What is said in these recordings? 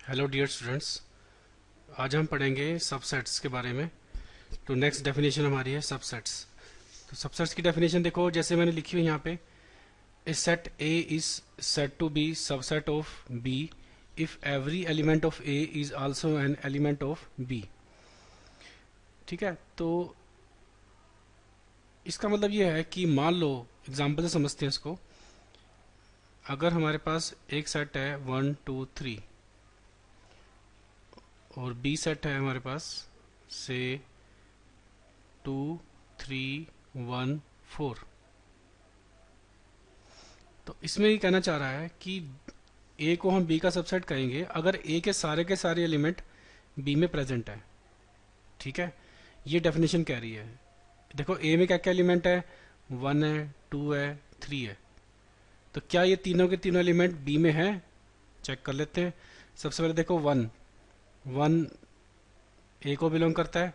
Hello dear students. आज हम पढ़ेंगे सबसेट्स के बारे में। तो नेक्स्ट डेफिनेशन हमारी है सबसेट्स। तो सबसेट्स की डेफिनेशन देखो, जैसे मैंने लिखी हुई यहाँ पे, A set A is said to be subset of B if every element of A is also an element of B. ठीक है, तो इसका मतलब ये है कि मान लो, एग्जाम्पल से समझते हैं इसको। अगर हमारे पास एक सेट है 1 2 3 और बी सेट है हमारे पास से 2 3 1 4, तो इसमें ये कहना चाह रहा है कि ए को हम बी का सबसेट कहेंगे अगर ए के सारे एलिमेंट बी में प्रेजेंट है। ठीक है, ये डेफिनेशन कह रही है। देखो ए में क्या क्या एलिमेंट है, 1 है, 2 है, 3 है। तो क्या ये तीनों के तीनों एलिमेंट बी में हैं? चेक कर लेते हैं। सबसे पहले देखो 1 1 ए को बिलोंग करता है।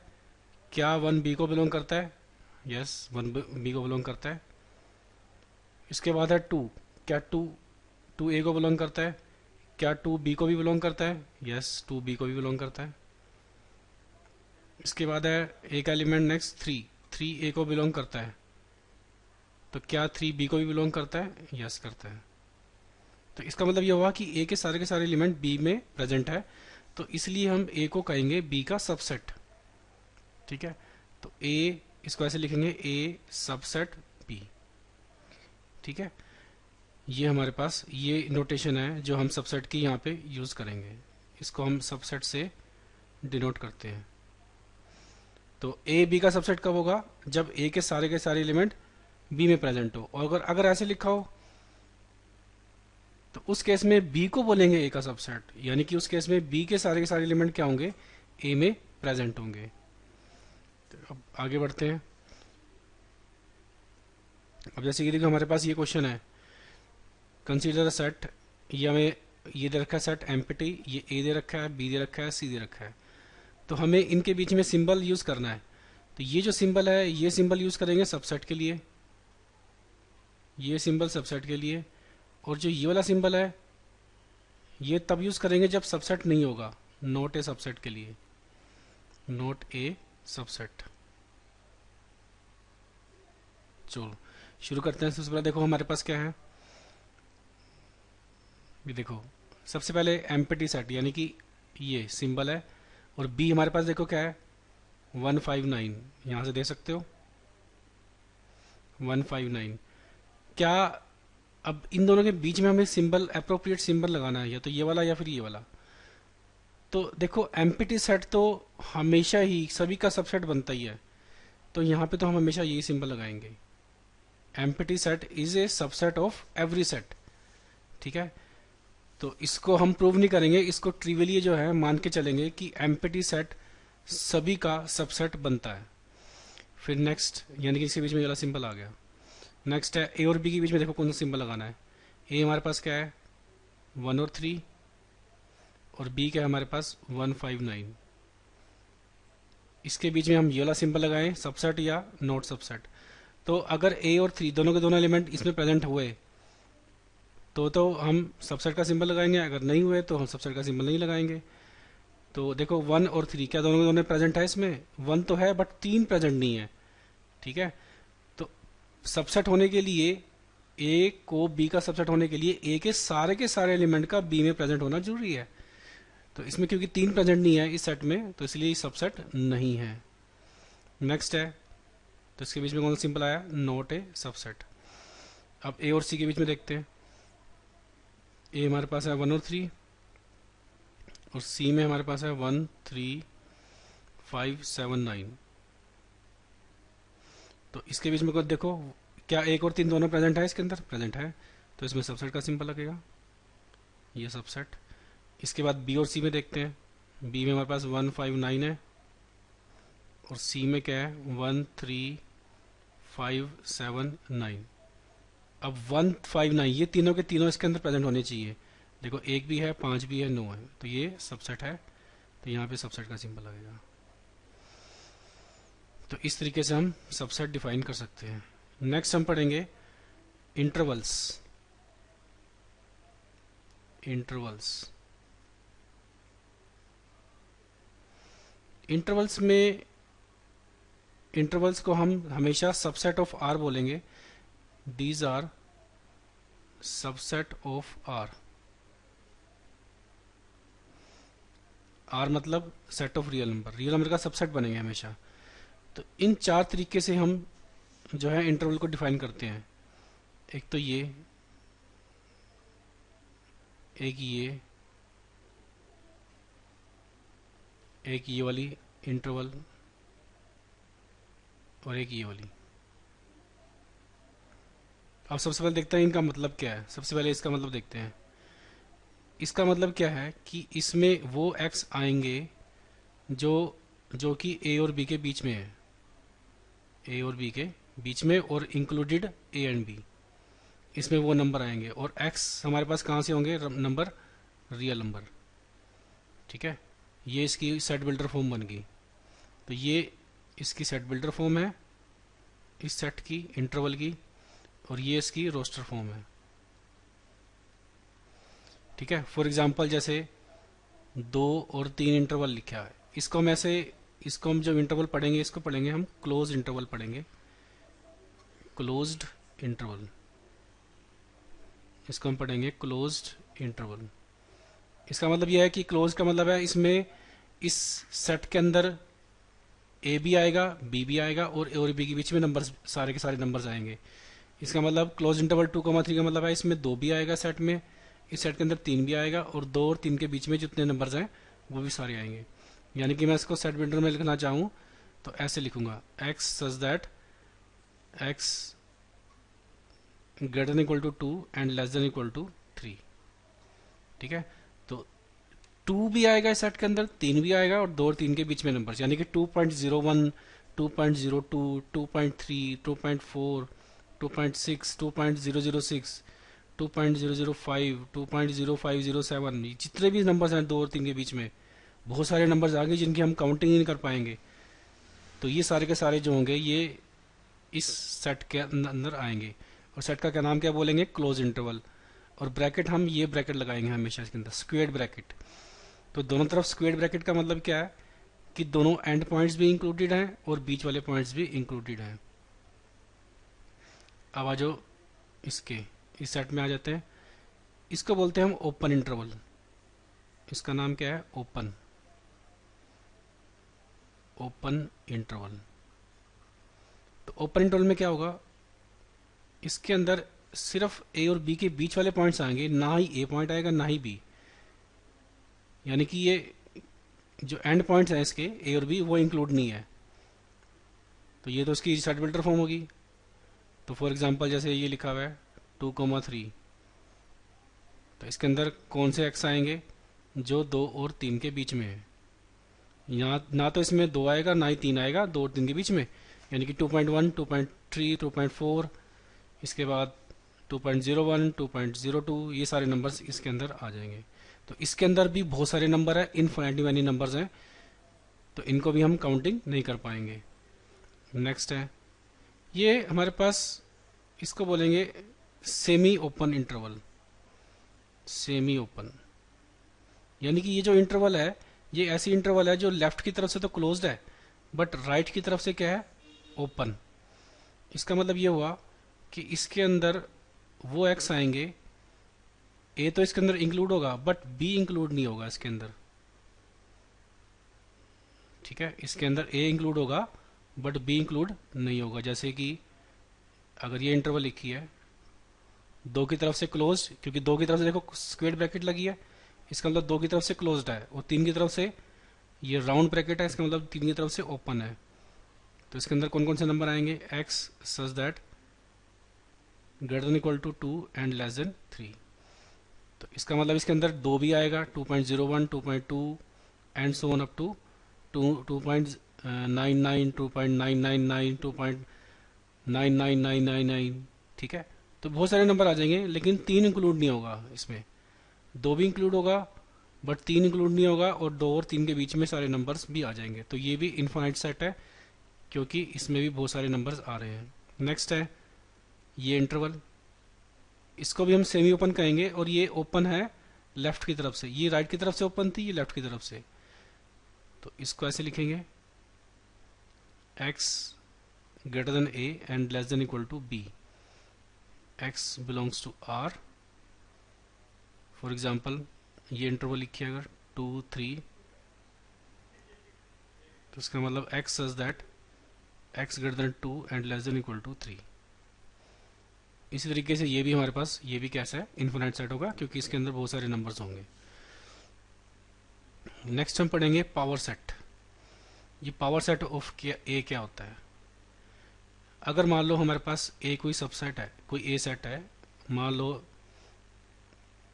क्या 1 बी को बिलोंग करता है? यस, 1 बी को बिलोंग करता है। इसके बाद है 2। क्या 2 ए को बिलोंग करता है? क्या 2 बी को भी बिलोंग करता है? यस, 2 बी को भी बिलोंग करता है। इसके बाद है एक एलिमेंट नेक्स्ट 3 ए को बिलोंग करता है। तो क्या 3 बी को भी बिलोंग करता है? यस, करता है। तो इसका मतलब यह हुआ कि ए के सारे एलिमेंट बी में प्रेजेंट है, तो इसलिए हम ए को कहेंगे बी का सबसेट। ठीक है, तो ए, इसको ऐसे लिखेंगे ए सबसेट बी। ठीक है, ये हमारे पास ये नोटेशन है जो हम सबसेट की यहाँ पे यूज करेंगे। इसको हम सबसेट से डिनोट करते हैं। तो ए बी का सबसेट कब होगा? जब ए के सारे एलिमेंट बी में प्रेजेंट हो। और अगर ऐसे लिखा हो तो उस केस में बी को बोलेंगे ए का सबसेट, यानी कि उस केस में बी के सारे एलिमेंट क्या होंगे? ए में प्रेजेंट होंगे। तो अब आगे बढ़ते हैं। अब जैसे कि देखो हमारे पास ये क्वेश्चन है, कंसीडर सेट, ये हमें ये दे रखा है सेट एम्प्टी, ये ए दे रखा है, बी दे रखा है, सी दे रखा है। तो हमें इनके बीच में सिंबल यूज करना है। तो ये जो सिंबल है, ये सिंबल यूज करेंगे सबसेट के लिए, ये सिंबल सबसेट के लिए। और जो ये वाला सिंबल है, ये तब यूज करेंगे जब सबसेट नहीं होगा, नॉट ए सबसेट के लिए, नॉट ए सबसेट। चलो शुरू करते हैं। सबसे पहले देखो हमारे पास क्या है, ये देखो सबसे पहले एम्प्टी सेट, यानी कि ये सिंबल है। और बी हमारे पास देखो क्या है, 159, यहां से दे सकते हो 159। क्या अब इन दोनों के बीच में हमें सिंबल, अप्रोप्रिएट सिंबल लगाना है, या तो ये वाला या फिर ये वाला। तो देखो एम्प्टी सेट तो हमेशा ही सभी का सबसेट बनता ही है, तो यहाँ पे तो हम हमेशा यही सिंबल लगाएंगे। Empty set is a subset of every set. ठीक है, तो इसको हम प्रूव नहीं करेंगे, इसको ट्रिवियली जो है मान के चलेंगे कि एम्प्टी सेट सभी का सबसेट बनता है। फिर नेक्स्ट, यानी कि इसके बीच में ये वाला सिंबल आ गया। नेक्स्ट है ए और बी के बीच में, देखो कौन सा सिंबल लगाना है। ए हमारे पास क्या है, 1 और 3, और बी क्या है हमारे पास 159। इसके बीच में हम ये वाला सिंबल लगाएं, सबसेट या नॉट सबसेट। तो अगर ए और 3 दोनों के दोनों एलिमेंट इसमें प्रेजेंट हुए तो हम सबसेट का सिंबल लगाएंगे, अगर नहीं हुए तो हम सबसेट का सिंबल नहीं लगाएंगे। तो देखो 1 और 3 क्या दोनों के दोनों प्रेजेंट है? इसमें 1 तो है बट 3 प्रेजेंट नहीं है। ठीक है, तो सबसेट होने के लिए, ए को बी का सबसेट होने के लिए ए के सारे एलिमेंट का बी में प्रेजेंट होना जरूरी है। तो इसमें क्योंकि 3 प्रेजेंट नहीं है इस सेट में, तो इसलिए सबसेट नहीं है। नेक्स्ट है, तो इसके बीच में कौन सा सिंबल आया, नॉट ए सबसेट। अब ए और सी के बीच में देखते हैं। ए हमारे पास है 1 और 3, और सी में हमारे पास है 1 3 5 7 9। तो इसके बीच में कुछ देखो, क्या 1 और 3 दोनों प्रेजेंट है? इसके अंदर प्रेजेंट है, तो इसमें सबसेट का सिंबल लगेगा, ये सबसेट। इसके बाद बी और सी में देखते हैं। बी में हमारे पास 1 5 9 है, और सी में क्या है 1 3 5 7 9। अब 1 5 9 ये तीनों के तीनों इसके अंदर प्रेजेंट होने चाहिए। देखो 1 भी है, 5 भी है, 9 है, तो ये सबसेट है, तो यहाँ पे सबसेट का सिंबल लगेगा। तो इस तरीके से हम सबसेट डिफाइन कर सकते हैं। नेक्स्ट हम पढ़ेंगे इंटरवल्स। इंटरवल्स इंटरवल्स में, इंटरवल्स को हम हमेशा सबसेट ऑफ आर बोलेंगे। These are subset of R. R मतलब set of real number, real number का सबसेट बनेंगे हमेशा। तो इन चार तरीके से हम जो है इंटरवल को डिफाइन करते हैं। एक तो ये, एक ये, एक ये वाली इंटरवल, और एक ये वाली। अब सबसे पहले देखते हैं इनका मतलब क्या है। सबसे पहले इसका मतलब देखते हैं। इसका मतलब क्या है कि इसमें वो एक्स आएंगे जो जो कि ए और बी के बीच में है, ए और बी के बीच में, और इंक्लूडेड ए एंड बी, इसमें वो नंबर आएंगे। और एक्स हमारे पास कहाँ से होंगे? Number, real number. ठीक है, ये इसकी सेट बिल्डर फॉर्म बन गई। तो ये इसकी सेट बिल्डर फॉर्म है, इस सेट की इंटरवल की, और ये इसकी रोस्टर फॉर्म है। ठीक है, फॉर एग्जांपल जैसे 2 और 3 इंटरवल लिखा है, इसको हम ऐसे, इसको हम जब इंटरवल पढ़ेंगे, इसको पढ़ेंगे हम क्लोज इंटरवल पढ़ेंगे, क्लोज्ड इंटरवल। इसको हम पढ़ेंगे क्लोज्ड इंटरवल। इसका मतलब यह है कि क्लोज का मतलब है इसमें, इस सेट के अंदर ए भी आएगा, बी भी आएगा, और बी के बीच में नंबर, सारे के सारे नंबर्स आएंगे। इसका मतलब क्लोज इंटरवल 2,3 का मतलब है इसमें 2 भी आएगा सेट में, इस सेट के अंदर 3 भी आएगा, और 2 और 3 के बीच में जितने नंबर्स हैं वो भी सारे आएंगे। यानी कि मैं इसको सेट बिल्डर में लिखना चाहूँ तो ऐसे लिखूंगा, x such that x greater than equal to 2 and less than equal to 3। ठीक है, तो 2 भी आएगा इस सेट के अंदर, 3 भी आएगा, और 2 और 3 के बीच में नंबर्स, यानी कि 2.01, 2.02, 2.3, 2.4, 2.6, 2.006, 2.005, 2.0507, जितने भी नंबर्स हैं 2 और 3 के बीच में, बहुत सारे नंबर्स आ गए जिनकी हम काउंटिंग ही नहीं कर पाएंगे। तो ये सारे के सारे जो होंगे ये इस सेट के अंदर आएंगे। और सेट का क्या नाम क्या बोलेंगे? Close interval. और ब्रैकेट, हम ये ब्रैकेट लगाएंगे हमेशा इसके अंदर, स्क्वेयर्ड ब्रैकेट। तो दोनों तरफ स्क्वेयर्ड ब्रैकेट का मतलब क्या है कि दोनों एंड पॉइंट्स भी इंक्लूडेड हैं और बीच वाले पॉइंट्स भी इंक्लूडेड हैं। अब आ जाओ इसके, इस सेट में आ जाते हैं। इसको बोलते हैं हम ओपन इंटरवल। इसका नाम क्या है? Open, open interval. तो ओपन इंटरवल में क्या होगा, इसके अंदर सिर्फ ए और बी के बीच वाले पॉइंट्स आएंगे, ना ही ए पॉइंट आएगा ना ही बी। यानी कि ये जो एंड पॉइंट्स हैं इसके ए और बी वो इंक्लूड नहीं है। तो ये तो इसकी सेट बिल्डर फॉर्म होगी। तो फॉर एग्जांपल जैसे ये लिखा हुआ है 2,3, तो इसके अंदर कौन से एक्स आएंगे? जो 2 और 3 के बीच में है। यहाँ ना तो इसमें 2 आएगा ना ही 3 आएगा, 2 और 3 के बीच में, यानी कि 2.1, 2.3, 2.4, इसके बाद 2.01, 2.02, ये सारे नंबर्स इसके अंदर आ जाएंगे। तो इसके अंदर भी बहुत सारे नंबर है, इनफिनिटी मैनी नंबर्स हैं, तो इनको भी हम काउंटिंग नहीं कर पाएंगे। नेक्स्ट है ये हमारे पास, इसको बोलेंगे semi open interval. Semi open यानी कि ये जो इंटरवल है ये ऐसी इंटरवल है जो लेफ्ट की तरफ से तो क्लोज्ड है बट राइट की तरफ से क्या है? ओपन। इसका मतलब ये हुआ कि इसके अंदर वो एक्स आएंगे, ए तो इसके अंदर इंक्लूड होगा बट बी इंक्लूड नहीं होगा इसके अंदर। ठीक है, इसके अंदर ए इंक्लूड होगा बट बी इंक्लूड नहीं होगा। जैसे कि अगर ये इंटरवल लिखी है 2 की तरफ से क्लोज, क्योंकि 2 की तरफ से देखो स्क्वेयर ब्रैकेट लगी है, इसका मतलब 2 की तरफ से क्लोज्ड है, और 3 की तरफ से ये राउंड ब्रैकेट है, इसका मतलब 3 की तरफ से ओपन है। तो इसके अंदर कौन कौन से नंबर आएंगे? X such that greater than equal to 2 and less than 3। तो इसका मतलब इसके अंदर 2 भी आएगा, 2.01, 2.2 and so on up to 2.99, 2.999, 2.99999। ठीक है, तो बहुत सारे नंबर आ जाएंगे, लेकिन 3 इंक्लूड नहीं होगा इसमें। 2 भी इंक्लूड होगा बट 3 इंक्लूड नहीं होगा, और 2 और 3 के बीच में सारे नंबर्स भी आ जाएंगे। तो ये भी इनफाइनाइट सेट है क्योंकि इसमें भी बहुत सारे नंबर्स आ रहे हैं। नेक्स्ट है ये इंटरवल, इसको भी हम सेमी ओपन कहेंगे, और ये ओपन है लेफ्ट की तरफ से, ये राइट की तरफ से ओपन थी, ये लेफ्ट की तरफ से। तो इसको ऐसे लिखेंगे x greater than a and less than equal to b, x belongs to r। For example ये इंटरवल लिखिए अगर 2 3, तो इसका मतलब x such that x greater than 2 and less than equal to 3। इसी तरीके से ये भी हमारे पास, ये भी कैसा है, इन्फिनाइट सेट होगा क्योंकि इसके अंदर बहुत सारे नंबर्स होंगे। नेक्स्ट हम पढ़ेंगे पावर सेट। ये पावर सेट ऑफ ए क्या होता है। अगर मान लो हमारे पास ए कोई सबसेट है, कोई ए सेट है, मान लो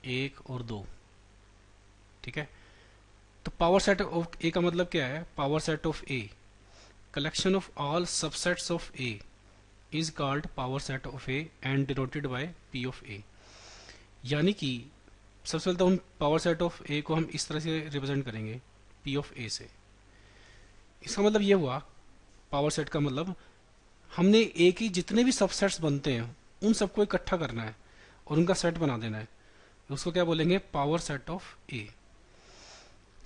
1 और 2, ठीक है। तो पावर सेट ऑफ ए का मतलब क्या है, power set of A collection of all subsets of A is called power set of A and denoted by P of A. यानी कि सबसे पहले तो हम पावर सेट ऑफ ए को हम इस तरह से रिप्रेजेंट करेंगे पी ऑफ ए से। इसका मतलब ये हुआ, पावर सेट का मतलब हमने ए की जितने भी सबसेट्स बनते हैं उन सबको इकट्ठा करना है और उनका सेट बना देना है। उसको क्या बोलेंगे, पावर सेट ऑफ ए।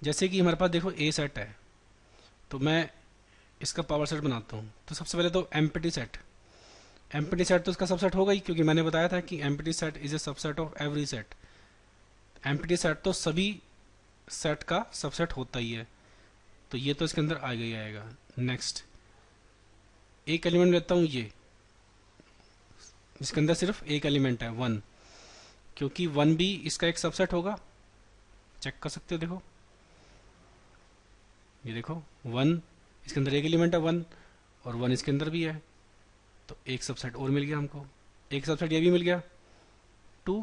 जैसे कि हमारे पास देखो ए सेट है, तो मैं इसका पावर सेट बनाता हूँ। तो सबसे पहले तो एम्प्टी सेट, एम्प्टी सेट तो इसका सबसेट होगा ही, क्योंकि मैंने बताया था कि empty set is a subset of every set. Empty set तो सभी सेट का सबसेट होता ही है, तो ये तो इसके अंदर आ गई आएगा। नेक्स्ट एक एलिमेंट लेता हूँ ये, इसके अंदर सिर्फ एक एलिमेंट है 1, क्योंकि 1 भी इसका एक सबसेट होगा। चेक कर सकते हो, देखो ये देखो 1 इसके अंदर एक एलिमेंट है 1, और 1 इसके अंदर भी है, तो एक सबसेट और मिल गया हमको। एक सबसेट ये भी मिल गया 2,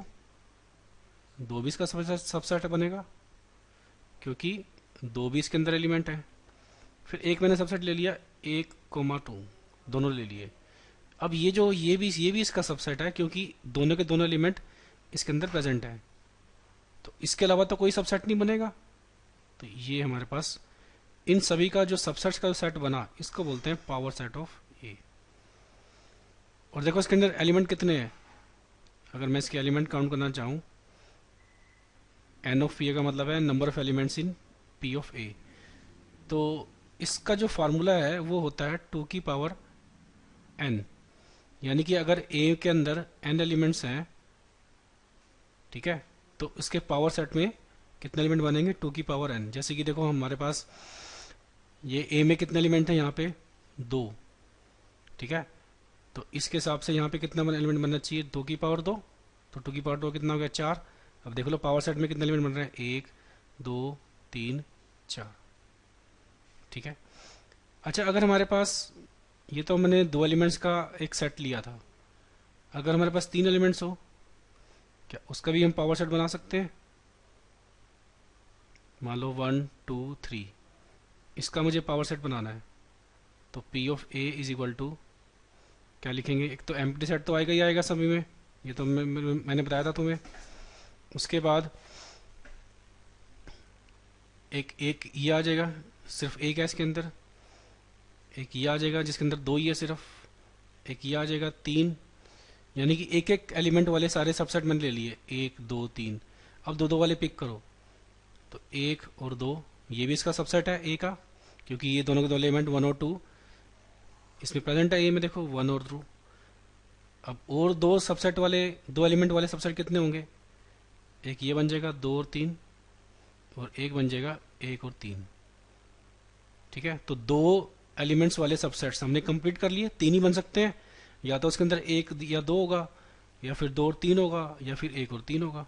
2 भी इसका सबसेट बनेगा क्योंकि 2 भी इसके अंदर एलिमेंट है। फिर एक मैंने सबसेट ले लिया 1,2, दोनों ले लिए। अब ये जो ये भी इसका सबसेट है क्योंकि दोनों के दोनों एलिमेंट इसके अंदर प्रेजेंट है, तो इसके अलावा तो कोई सबसेट नहीं बनेगा। तो ये हमारे पास इन सभी का जो सबसेट्स का सेट बना, इसको बोलते हैं पावर सेट ऑफ ए। और देखो इसके अंदर एलिमेंट कितने हैं, अगर मैं इसके एलिमेंट काउंट करना चाहूँ, एन ऑफ पी का मतलब है number of elements in P of A. तो इसका जो फार्मूला है वो होता है 2 की पावर n, यानी कि अगर ए के अंदर n एलिमेंट्स हैं, ठीक है, तो इसके पावर सेट में कितने एलिमेंट बनेंगे, 2 की पावर n। जैसे कि देखो हमारे पास ये ए में कितने एलिमेंट हैं, यहाँ पे 2, ठीक है, तो इसके हिसाब से यहाँ पे कितना एलिमेंट बनना चाहिए, 2 की पावर 2, तो 2 की पावर 2 कितना हो गया 4। अब देख लो पावर सेट में कितने एलिमेंट बन रहे हैं, 1 2 3 4, ठीक है। अच्छा, अगर हमारे पास, ये तो मैंने 2 एलिमेंट्स का एक सेट लिया था, अगर हमारे पास 3 एलिमेंट्स हो, क्या उसका भी हम पावर सेट बना सकते हैं। मान लो 1 2 3, इसका मुझे पावर सेट बनाना है, तो P of A is equal to क्या लिखेंगे, एक तो एम्प्टी सेट तो आएगा ही आएगा सभी में, ये तो मैंने बताया था तुम्हें। उसके बाद एक ये आ जाएगा, सिर्फ एक है इसके अंदर, एक ये आ जाएगा जिसके अंदर 2 ही है सिर्फ, एक ये आ जाएगा 3, यानी कि एक एक एलिमेंट वाले सारे सबसेट मैंने ले लिए 1 2 3। अब 2 2 वाले पिक करो, तो 1 और 2 ये भी इसका सबसेट है ए का, क्योंकि ये दोनों के दो एलिमेंट 1 और 2 इसमें प्रेजेंट है ए में, देखो 1 और 2। अब और 2 सबसेट वाले, 2 एलिमेंट वाले सबसेट कितने होंगे, एक ये बन जाएगा 2 और 3, और एक बन जाएगा 1 और 3, ठीक है। तो 2 एलिमेंट्स वाले सबसेट्स हमने कंप्लीट कर लिए। 3 ही बन सकते हैं, या तो उसके अंदर 1 या 2 होगा, या फिर 2 और 3 होगा, या फिर 1 और 3 होगा।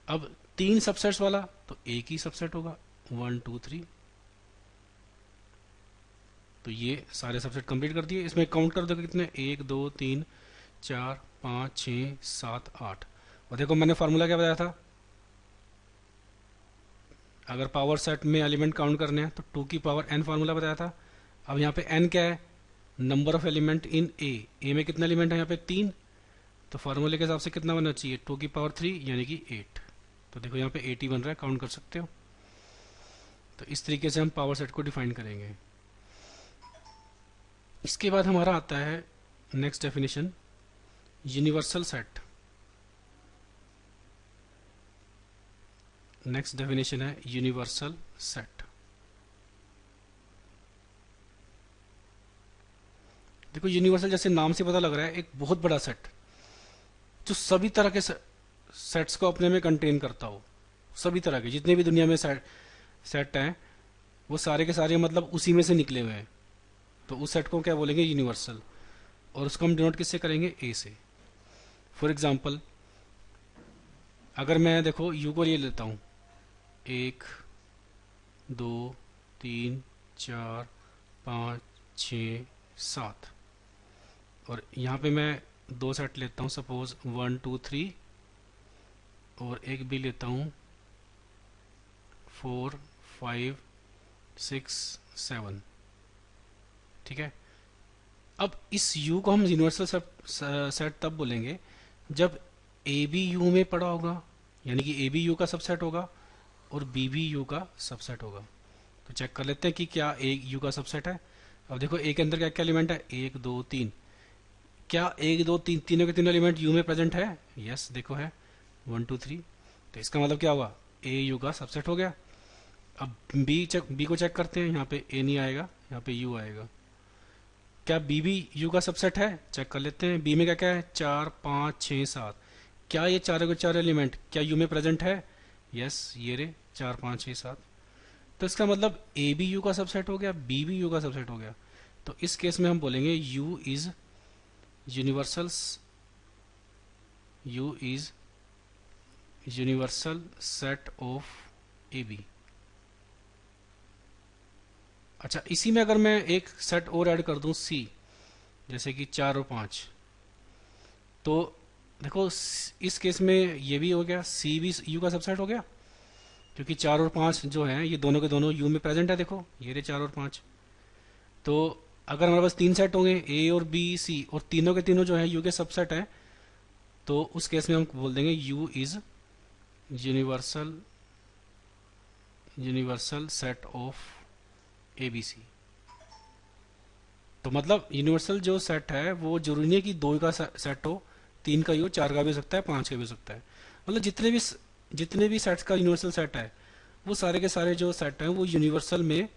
अब 3 सबसेट्स वाला तो एक ही सबसेट होगा 1 2 3। तो ये सारे सबसेट कंप्लीट कर दिए। इसमें काउंट कर दो कितने, 1 2 3 4 5 6 7 8। और देखो मैंने फार्मूला क्या बताया था, अगर पावर सेट में एलिमेंट काउंट करने हैं तो 2 की पावर n फार्मूला बताया था। अब यहाँ पे n क्या है, नंबर ऑफ एलिमेंट इन ए में कितने एलिमेंट है यहाँ पे 3, तो फार्मूले के हिसाब से कितना बनना चाहिए 2 की पावर 3 यानी कि 8। तो देखो यहाँ पे 8 ही बन रहा है, काउंट कर सकते हो। तो इस तरीके से हम पावर सेट को डिफाइन करेंगे। इसके बाद हमारा आता है next definition, universal set. Next definition है यूनिवर्सल सेट। देखो यूनिवर्सल जैसे नाम से पता लग रहा है एक बहुत बड़ा सेट जो सभी तरह के सेट्स को अपने में कंटेन करता हो। सभी तरह के जितने भी दुनिया में सेट हैं वो सारे के सारे मतलब उसी में से निकले हुए हैं। तो उस सेट को क्या बोलेंगे? यूनिवर्सल। और उसको हम डिनोट किससे करेंगे? ए से। फॉर एग्जाम्पल अगर मैं देखो यू को ले लेता हूँ, 1 2 3 4 5 6 7, और यहाँ पे मैं दो सेट लेता हूँ, सपोज 1 2 3, और एक भी लेता हूँ 4 5 6 7। ठीक है। अब इस u को हम यूनिवर्सल सेट तब बोलेंगे जब ए बी यू में पड़ा होगा, यानी कि ए बी यू का सबसेट होगा और बी भी यू का सबसेट होगा। तो चेक कर लेते हैं कि क्या ए यू का सबसेट है। अब देखो ए के अंदर क्या क्या एलिमेंट है? 1 2 3। क्या 1 2 3 तीनों के तीनों एलिमेंट यू में प्रेजेंट है? यस देखो है 1 2 3। तो इसका मतलब क्या होगा? ए यू का सबसेट हो गया। अब बी को चेक करते हैं। यहाँ पे ए नहीं आएगा, यहाँ पे यू आएगा। क्या बी भी यू का सबसेट है? चेक कर लेते हैं। बी में क्या क्या है? 4 5 6 7। क्या ये चारों के चार एलिमेंट क्या यू में प्रेजेंट है? यस ये रे 4 5 6 7। तो इसका मतलब ए भी यू का सबसेट हो गया, बी भी यू का सबसेट हो गया। तो इस केस में हम बोलेंगे U is universal, U is universal set of A B. अच्छा, इसी में अगर मैं एक सेट और ऐड कर दूं सी, जैसे कि 4 और 5, तो देखो इस केस में ये भी हो गया, सी भी यू का सबसेट हो गया, क्योंकि 4 और 5 जो है ये दोनों के दोनों यू में प्रेजेंट है। देखो ये रहे 4 और 5। तो अगर हमारे पास 3 सेट होंगे ए और बी सी, और तीनों के तीनों जो है यू के सबसेट हैं, तो उस केस में हम बोल देंगे U is universal, universal set of A B C. तो मतलब यूनिवर्सल जो सेट है वो जरूरी नहीं है कि 2 का सेट हो, 3 का ही हो, 4 का भी हो सकता है, 5 का भी हो सकता है। मतलब जितने भी सेट्स का यूनिवर्सल सेट है वो सारे के सारे जो सेट हैं वो यूनिवर्सल में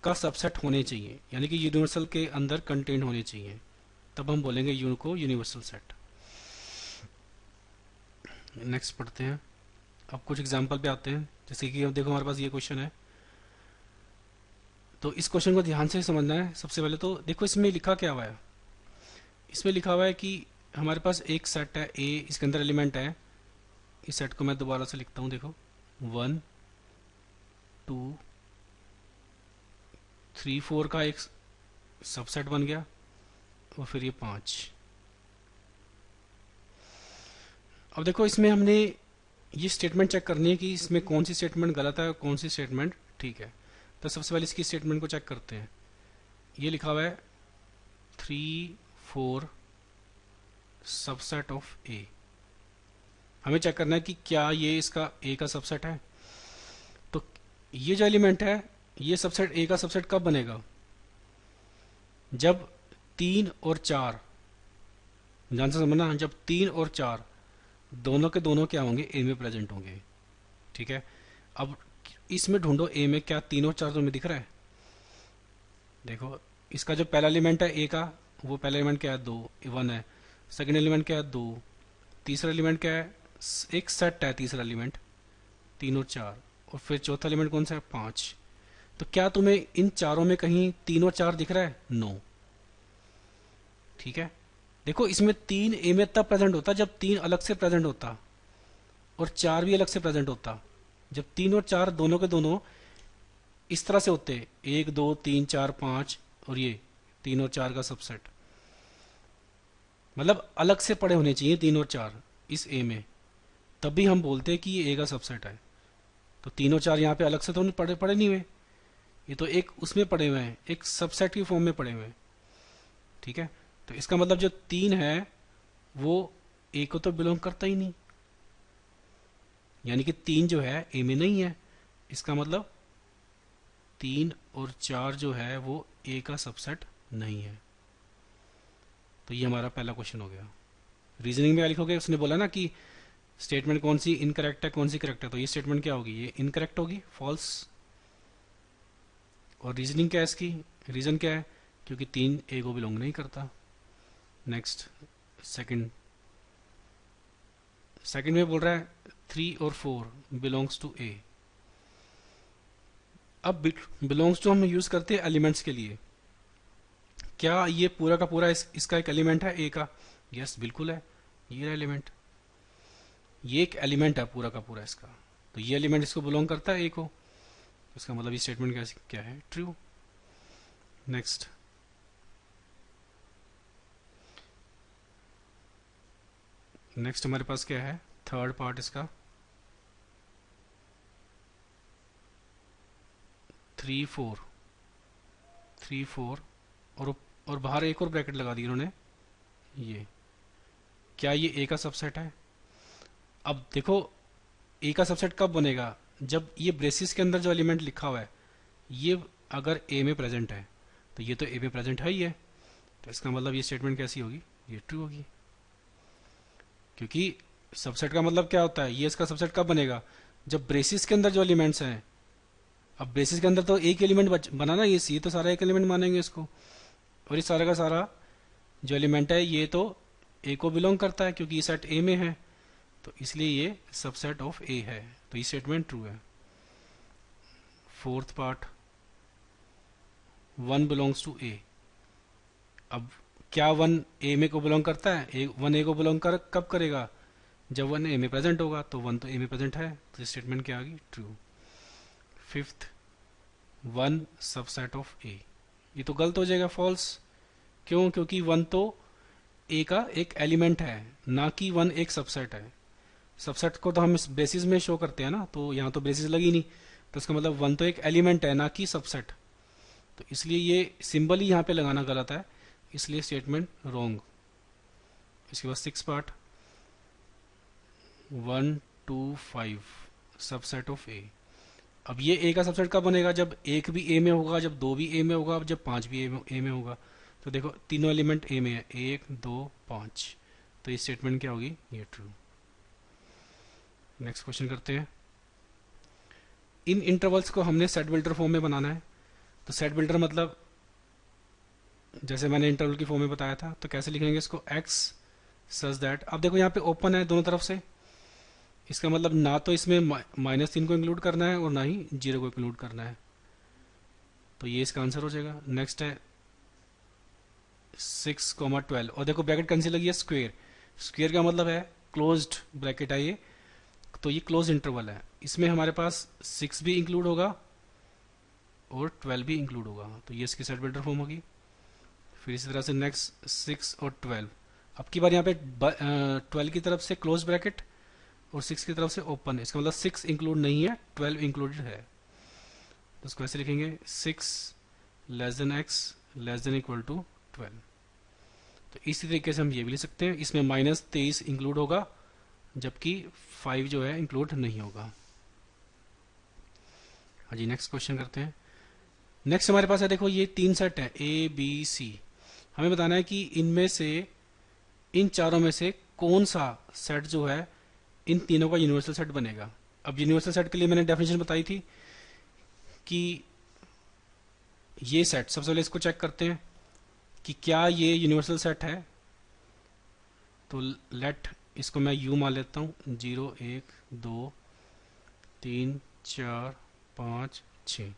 का सबसेट होने चाहिए, यानी कि यूनिवर्सल के अंदर कंटेंट होने चाहिए। तब हम बोलेंगे यू को यूनिवर्सल सेट। नेक्स्ट पढ़ते हैं। अब कुछ एग्जाम्पल पे आते हैं। जैसे कि अब देखो हमारे पास ये क्वेश्चन है, तो इस क्वेश्चन को ध्यान से समझना है। सबसे पहले तो देखो इसमें लिखा क्या हुआ है। इसमें लिखा हुआ है कि हमारे पास एक सेट है ए, इसके अंदर एलिमेंट है। इस सेट को मैं दोबारा से लिखता हूँ। देखो 1 2 3 4 का एक सबसेट बन गया, और फिर ये 5। अब देखो इसमें हमने ये स्टेटमेंट चेक करनी है कि इसमें कौन सी स्टेटमेंट गलत है और कौन सी स्टेटमेंट ठीक है। तो सबसे पहले इसकी स्टेटमेंट को चेक करते हैं। ये लिखा हुआ है 3 4 सबसेट ऑफ ए। हमें चेक करना है कि क्या ये इसका ए का सबसेट है। तो ये जो एलिमेंट है ये सबसेट ए का सबसेट कब बनेगा? जब 3 और 4, ध्यान से समझना, जब 3 और 4 दोनों के दोनों क्या होंगे? ए में प्रेजेंट होंगे। ठीक है। अब इसमें ढूंढो ए में क्या 3 और 4 तुम्हें दिख रहा है? देखो इसका जो पहला एलिमेंट है ए का, वो पहला एलिमेंट क्या है? 2 1 है। सेकंड एलिमेंट क्या है? 2। तीसरा एलिमेंट क्या है? एक सेट है तीसरा एलिमेंट, 3 और 4। और फिर चौथा एलिमेंट कौन सा है? 5। तो क्या तुम्हें इन चारों में कहीं 3 और 4 दिख रहा है? नो। ठीक है। देखो इसमें 3 ए में तब प्रेजेंट होता जब 3 अलग से प्रेजेंट होता, और 4 भी अलग से प्रेजेंट होता। जब 3 और 4 दोनों के दोनों इस तरह से होते, 1 2 3 4 5, और ये 3 और 4 का सबसेट, मतलब अलग से पड़े होने चाहिए 3 और 4 इस ए में, तभी हम बोलते हैं कि ये ए का सबसेट है। तो 3 और 4 यहाँ पे अलग से तो पड़े पड़े नहीं हुए, ये तो एक उसमें पड़े हुए हैं, एक सबसेट की फॉर्म में पड़े हुए हैं। ठीक है। तो इसका मतलब जो 3 है वो ए को तो बिलोंग करता ही नहीं, यानी कि 3 जो है ए में नहीं है। इसका मतलब 3 और 4 जो है वो ए का सबसेट नहीं है। तो ये हमारा पहला क्वेश्चन हो गया। रीजनिंग में क्या लिखोगे? उसने बोला ना कि स्टेटमेंट कौन सी इनकरेक्ट है कौन सी करेक्ट है, तो ये स्टेटमेंट क्या होगी? ये इनकरेक्ट होगी, फॉल्स। और रीजनिंग क्या है इसकी? रीजन क्या है क्योंकि 3 ए को बिलोंग नहीं करता। नेक्स्ट सेकंड सेकंड में बोल रहा है 3 और 4 बिलोंग्स टू ए। अब बिलोंग्स टू हम यूज करते हैं एलिमेंट्स के लिए। क्या ये पूरा का पूरा इसका एक एलिमेंट है ए का? यस बिल्कुल है, ये एलिमेंट, ये एक एलिमेंट है पूरा का पूरा इसका, तो ये एलिमेंट इसको बिलोंग करता है ए को। इसका मतलब ये स्टेटमेंट क्या है? ट्रू। नेक्स्ट हमारे पास क्या है? थर्ड पार्ट इसका 3 4 और बाहर एक और ब्रैकेट लगा दी इन्होंने। ये क्या ये ए का सबसेट है? अब देखो ए का सबसेट कब बनेगा? जब ये ब्रेसिस के अंदर जो एलिमेंट लिखा हुआ है ये अगर ए में प्रेजेंट है, तो ये तो ए में प्रेजेंट है ही है, तो इसका मतलब ये स्टेटमेंट कैसी होगी? ये ट्रू होगी, क्योंकि सबसेट का मतलब क्या होता है? ये इसका सबसेट कब बनेगा? जब ब्रेसिस के अंदर जो एलिमेंट्स हैं, अब ब्रेसिस के अंदर तो एक एलिमेंट बना ना, ये तो सारा एक एलिमेंट मानेंगे इसको, और ये सारा का सारा जो एलिमेंट है ये तो ए को बिलोंग करता है क्योंकि ये सेट ए में है, तो इसलिए ये सबसेट ऑफ ए है, तो ये स्टेटमेंट ट्रू है। फोर्थ पार्ट 1 बिलोंग्स टू ए। अब क्या 1 ए में को बिलोंग करता है? 1 ए को बिलोंग कब करेगा? जब 1 ए में प्रेजेंट होगा, तो 1 तो ए में प्रेजेंट है, तो स्टेटमेंट क्या आ गई? ट्रू। फिफ्थ 1 सबसेट ऑफ ए, ये तो गलत हो जाएगा, फॉल्स। क्यों? क्योंकि 1 तो ए का एक एलिमेंट है, ना कि 1 एक सबसेट है। सबसेट को तो हम इस बेसिस में शो करते हैं ना, तो यहाँ तो बेसिस लगी नहीं, तो इसका मतलब 1 तो एक एलिमेंट है ना कि सबसेट, तो इसलिए ये सिंबल ही यहाँ पे लगाना गलत है, इसलिए स्टेटमेंट रॉन्ग। इसके बाद 6 पार्ट 1 2 5 सबसेट ऑफ ए। अब ये ए का सबसेट कब बनेगा? जब 1 भी ए में होगा, जब 2 भी ए में होगा, जब 5 भी ए में होगा। तो देखो तीनों एलिमेंट ए में है, 1 2 5, तो ये स्टेटमेंट क्या होगी? ये ट्रू। नेक्स्ट क्वेश्चन करते हैं। इन इंटरवल्स को हमने सेट बिल्डर फॉर्म में बनाना है, तो सेट बिल्डर मतलब जैसे मैंने इंटरवल की फॉर्म में बताया था, तो कैसे लिखेंगे इसको? एक्स सच दैट, अब देखो यहाँ पे ओपन है दोनों तरफ से, इसका मतलब ना तो इसमें -3 को इंक्लूड करना है और ना ही 0 को इंक्लूड करना है, तो ये इसका आंसर हो जाएगा। नेक्स्ट है 6,12, और देखो ब्रैकेट कैंसिल लगी है स्क्वेयर, स्क्वेयर का मतलब है क्लोज्ड ब्रैकेट है ये, तो ये क्लोज इंटरवल है, इसमें हमारे पास 6 भी इंक्लूड होगा और 12 भी इंक्लूड होगा, तो ये इसकी सेट बिल्डर फॉर्म होगी। फिर इसी तरह से नेक्स्ट 6 और 12, अब की बार यहाँ पे 12 की तरफ से क्लोज ब्रैकेट और 6 की तरफ से ओपन है, इसका मतलब 6 इंक्लूड नहीं है, 12 इंक्लूडेड है, तो इसको ऐसे लिखेंगे 6 less than x less than equal to 12। तो इसी तरीके से हम ये भी लिख सकते हैं, इसमें -23 इंक्लूड होगा जबकि 5 जो है इंक्लूड नहीं होगा। हाँ जी, नेक्स्ट क्वेश्चन करते हैं। नेक्स्ट हमारे पास है, देखो ये 3 सेट है ए बी सी, हमें बताना है कि इनमें से इन चारों में से कौन सा सेट जो है इन तीनों का यूनिवर्सल सेट बनेगा। अब यूनिवर्सल सेट के लिए मैंने डेफिनेशन बताई थी कि ये सेट, सबसे पहले इसको चेक करते हैं कि क्या ये यूनिवर्सल सेट है, तो लेट इसको मैं यू मान लेता हूँ, 0 1 2 3 4 5 6।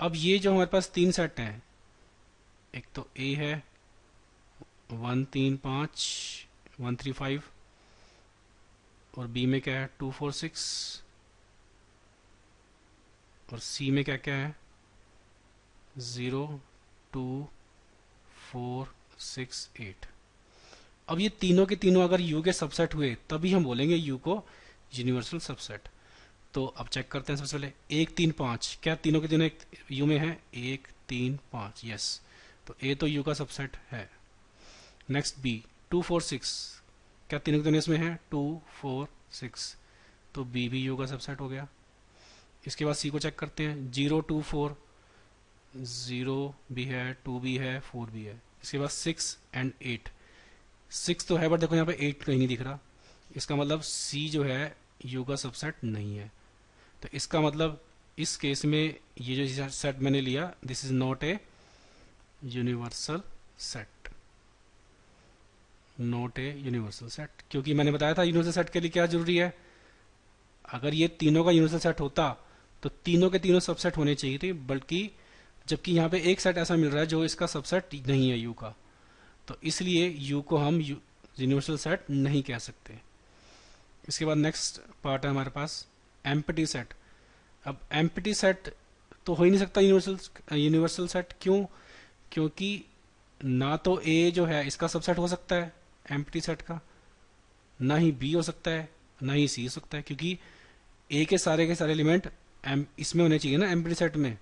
अब ये जो हमारे पास 3 सेट हैं, एक तो ए है 1 3 5 1 3 5, और बी में क्या है 2 4 6, और सी में क्या क्या है 0 2 4 6 8। अब ये तीनों के तीनों अगर यू के सबसेट हुए तभी हम बोलेंगे यू को यूनिवर्सल सबसेट। तो अब चेक करते हैं सबसे पहले 1 3 5, क्या तीनों के तीनों यू में है? 1 3 5, यस, तो ए तो यू का सबसेट है। नेक्स्ट बी 2 4 6, क्या तीनों के तीनों इसमें है? 2 4 6, तो बी भी यू का सबसेट हो गया। इसके बाद सी को चेक करते हैं, 0 2 4, 0 भी है 2 भी है 4 भी है। इसके बाद 6 एंड 8, 6 तो है बट देखो यहाँ पे 8 कहीं नहीं दिख रहा, इसका मतलब सी जो है यू का सबसेट नहीं है, तो इसका मतलब इस केस में ये जो सेट मैंने लिया this is not a universal set, not a universal set. क्योंकि मैंने बताया था यूनिवर्सल सेट के लिए क्या जरूरी है, अगर ये तीनों का यूनिवर्सल सेट होता तो तीनों के तीनों सबसेट होने चाहिए थे, बल्कि जबकि यहाँ पे एक सेट ऐसा मिल रहा है जो इसका सबसेट नहीं है यू का, तो इसलिए यू को हम यूनिवर्सल सेट नहीं कह सकते। इसके बाद नेक्स्ट पार्ट है हमारे पास एम्प्टी सेट। अब एम्प्टी सेट तो हो ही नहीं सकता यूनिवर्सल सेट। क्यों? क्योंकि ना तो ए जो है इसका सबसेट हो सकता है एम्प्टी सेट का, ना ही बी हो सकता है, ना ही सी हो सकता है, क्योंकि ए के सारे एलिमेंट इसमें होने चाहिए ना एम्प्टी सेट में,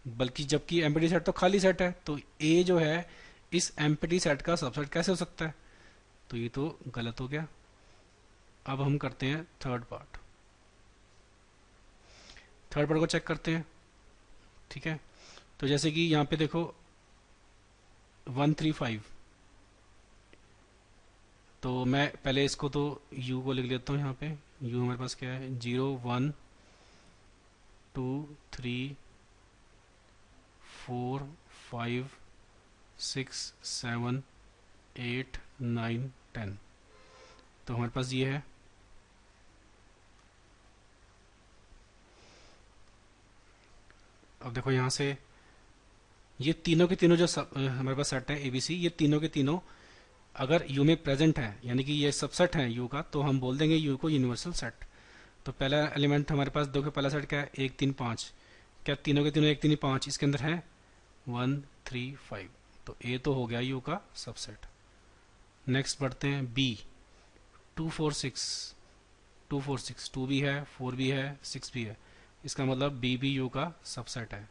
बल्कि जबकि एम्प्टी सेट तो खाली सेट है, तो ए जो है इस एम्प्टी सेट का सबसेट कैसे हो सकता है? तो ये तो गलत हो गया। अब हम करते हैं थर्ड पार्ट को चेक करते हैं। ठीक है, तो जैसे कि यहाँ पे देखो 135, तो मैं पहले इसको तो u को लिख लेता हूँ। यहाँ पे u हमारे पास क्या है, 0 1 2 3 4 5 6 7 8 9 10, तो हमारे पास ये है। अब देखो यहाँ से ये तीनों के तीनों जो हमारे पास सेट है ABC, ये तीनों के तीनों अगर U में प्रेजेंट है, यानी कि ये सबसेट है U का, तो हम बोल देंगे U को यूनिवर्सल सेट। तो पहला एलिमेंट हमारे पास देखो, पहला सेट क्या है, 1 3 5, क्या तीनों के तीनों 1 3 5 इसके अंदर है 1 3 5, तो A तो हो गया U का सबसेट। नेक्स्ट बढ़ते हैं B, 2 4 6 2 भी है, 4 भी है, 6 भी है, इसका मतलब B भी U का सबसेट है।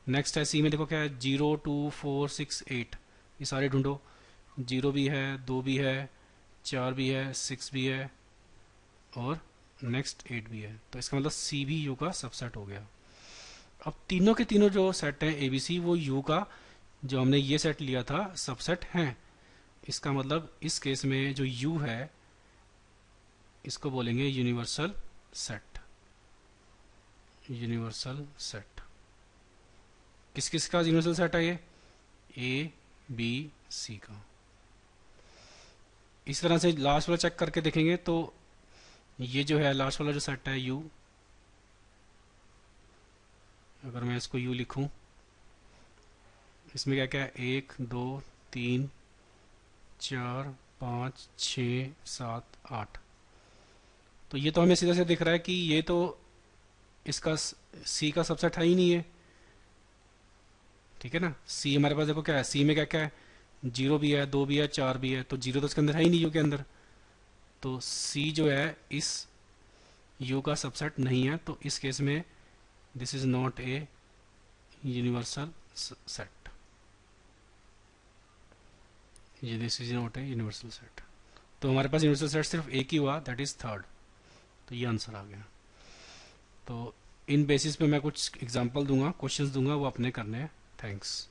नेक्स्ट है C में, देखो क्या है, 0 2 4 6 8, ये सारे ढूंढो, 0 भी है, 2 भी है, 4 भी है, 6 भी है, और नेक्स्ट 8 भी है, तो इसका मतलब C भी U का सबसेट हो गया। अब तीनों के तीनों जो सेट हैं ABC वो U का, जो हमने ये सेट लिया था, सबसेट हैं। इसका मतलब इस केस में जो U है इसको बोलेंगे यूनिवर्सल सेट। यूनिवर्सल सेट किस किस का यूनिवर्सल सेट है? ये A B C का। इस तरह से लास्ट वाला चेक करके देखेंगे तो ये जो है लास्ट वाला जो सेट है U, अगर मैं इसको U लिखूं, इसमें क्या क्या है, 1 2 3 4 5 6 7 8, तो ये तो हमें सीधा से दिख रहा है कि ये तो इसका C का सबसेट है ही नहीं है। ठीक है ना, C हमारे पास देखो क्या है, C में क्या क्या है, 0 भी है, 2 भी है, 4 भी है, तो 0 तो इसके अंदर है ही नहीं U के अंदर, तो C जो है इस U का सबसेट नहीं है। तो इस केस में this is not a universal set, ये this is not a universal set. तो हमारे पास यूनिवर्सल सेट सिर्फ एक ही हुआ, दैट इज थर्ड, तो ये आंसर आ गया। तो इन बेसिस पे मैं कुछ एग्जांपल दूंगा, क्वेश्चंस दूंगा, वो अपने करने हैं। थैंक्स।